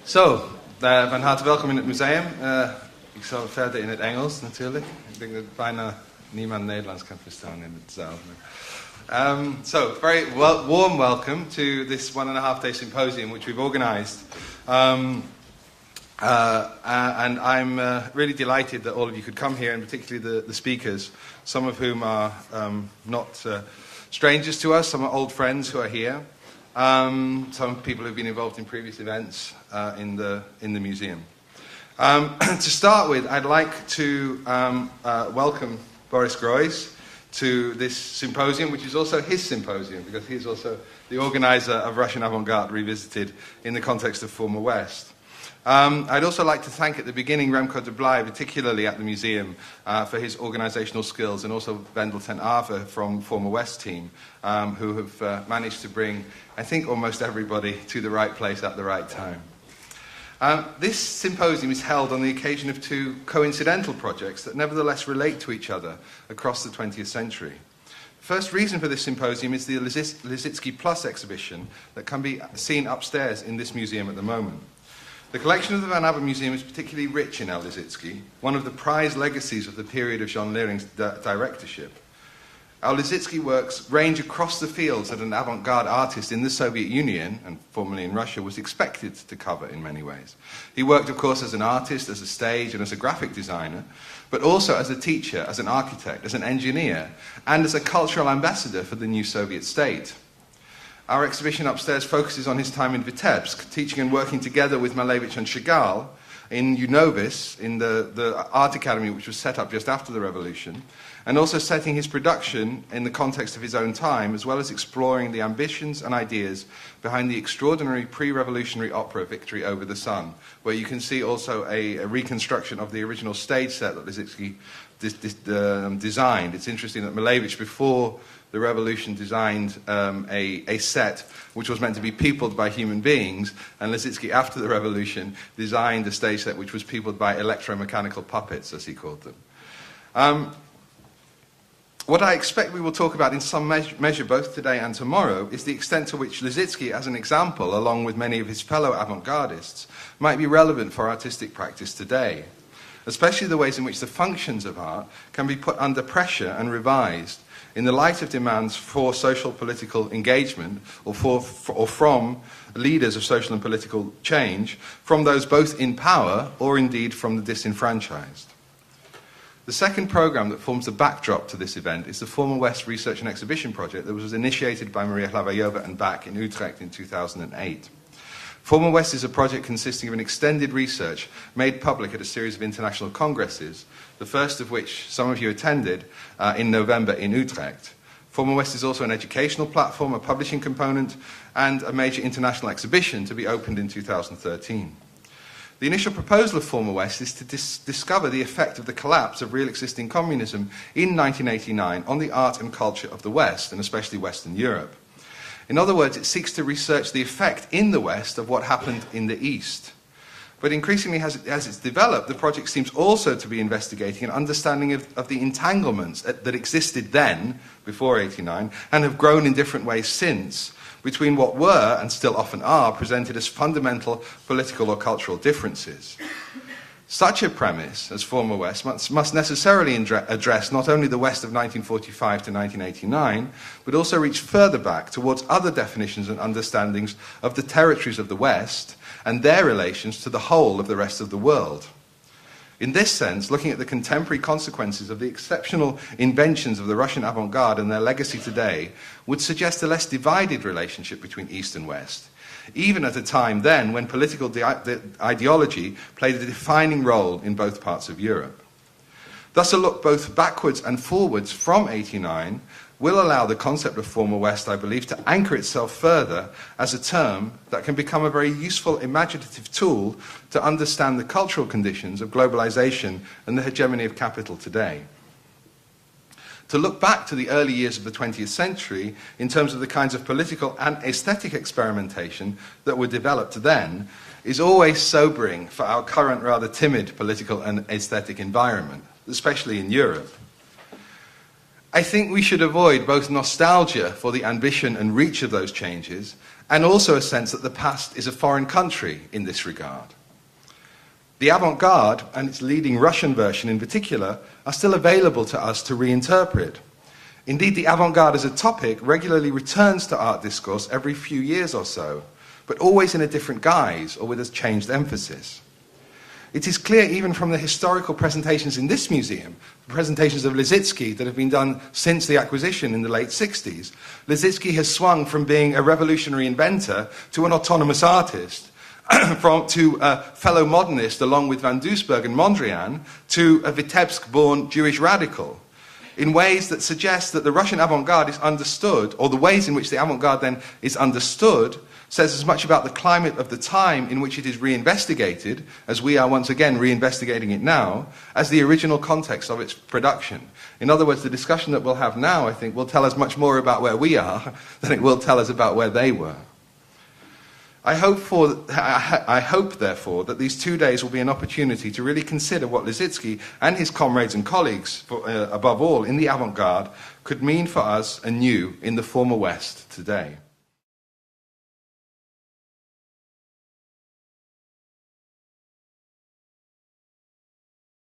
Zo, van harte welkom in het museum. Ik zal verder in het Engels natuurlijk. Ik denk dat bijna niemand Nederlands kan verstaan in het zaal. So, very warm welcome to this 1.5 day symposium which we've organized. And I'm really delighted that all of you could come here, and particularly the speakers, some of whom are not strangers to us, some are old friends who are here. Some people who've been involved in previous events in the museum. To start with, I'd like to welcome Boris Groys to this symposium, which is also his symposium, because he's also the organizer of Russian Avant-Garde Revisited in the context of former West. I'd also like to thank at the beginning Remco de Blij, particularly at the museum, for his organizational skills, and also Wendel ten Aver from former West team, who have managed to bring, I think, almost everybody to the right place at the right time. This symposium is held on the occasion of two coincidental projects that nevertheless relate to each other across the 20th century. The first reason for this symposium is the Lissitzky Plus exhibition that can be seen upstairs in this museum at the moment. The collection of the Van Abbemuseum is particularly rich in El Lissitzky, one of the prized legacies of the period of Jean Leering's directorship. El Lissitzky works range across the fields that an avant-garde artist in the Soviet Union, and formerly in Russia, was expected to cover in many ways. He worked, of course, as an artist, as a stage, and as a graphic designer, but also as a teacher, as an architect, as an engineer, and as a cultural ambassador for the new Soviet state. Our exhibition upstairs focuses on his time in Vitebsk, teaching and working together with Malevich and Chagall in Unovis, in the art academy which was set up just after the revolution, and also setting his production in the context of his own time, as well as exploring the ambitions and ideas behind the extraordinary pre-revolutionary opera Victory Over the Sun, where you can see also a reconstruction of the original stage set that Lissitzky designed. It's interesting that Malevich, before the revolution, designed a set which was meant to be peopled by human beings, and Lissitzky, after the revolution, designed a stage set which was peopled by electromechanical puppets, as he called them. What I expect we will talk about in some measure both today and tomorrow is the extent to which Lissitzky, as an example, along with many of his fellow avant-gardists, might be relevant for artistic practice today, especially the ways in which the functions of art can be put under pressure and revised in the light of demands for social political engagement or from leaders of social and political change, from those both in power or indeed from the disenfranchised. The second programme that forms the backdrop to this event is the Former West Research and Exhibition Project that was initiated by Maria Hlavajova and Bach in Utrecht in 2008. Former West is a project consisting of an extended research made public at a series of international congresses, the first of which some of you attended in November in Utrecht. Former West is also an educational platform, a publishing component, and a major international exhibition to be opened in 2013. The initial proposal of Former West is to discover the effect of the collapse of real existing communism in 1989 on the art and culture of the West, and especially Western Europe. In other words, it seeks to research the effect in the West of what happened in the East. But increasingly, as it's developed, the project seems also to be investigating an understanding of the entanglements that existed then, before '89, and have grown in different ways since, between what were, and still often are, presented as fundamental political or cultural differences. Such a premise, as Former West, must necessarily address not only the West of 1945 to 1989, but also reach further back towards other definitions and understandings of the territories of the West and their relations to the whole of the rest of the world. In this sense, looking at the contemporary consequences of the exceptional inventions of the Russian avant-garde and their legacy today would suggest a less divided relationship between East and West, even at a time then when political ideology played a defining role in both parts of Europe. Thus, a look both backwards and forwards from '89 will allow the concept of Former West, I believe, to anchor itself further as a term that can become a very useful imaginative tool to understand the cultural conditions of globalization and the hegemony of capital today. To look back to the early years of the 20th century in terms of the kinds of political and aesthetic experimentation that were developed then is always sobering for our current rather timid political and aesthetic environment, especially in Europe. I think we should avoid both nostalgia for the ambition and reach of those changes, and also a sense that the past is a foreign country in this regard. The Avant-Garde, and its leading Russian version in particular, are still available to us to reinterpret. Indeed, the Avant-Garde as a topic regularly returns to art discourse every few years or so, but always in a different guise or with a changed emphasis. It is clear even from the historical presentations in this museum, the presentations of Lissitzky that have been done since the acquisition in the late 60s, Lissitzky has swung from being a revolutionary inventor to an autonomous artist, to a fellow modernist along with Van Doesburg and Mondrian, to a Vitebsk-born Jewish radical, in ways that suggest that the Russian avant-garde is understood, or the ways in which the avant-garde then is understood, says as much about the climate of the time in which it is reinvestigated, as we are once again reinvestigating it now, as the original context of its production. In other words, the discussion that we'll have now, I think, will tell us much more about where we are than it will tell us about where they were. I hope, therefore, that these 2 days will be an opportunity to really consider what Lissitzky and his comrades and colleagues, above all, in the avant-garde, could mean for us anew in the former West today.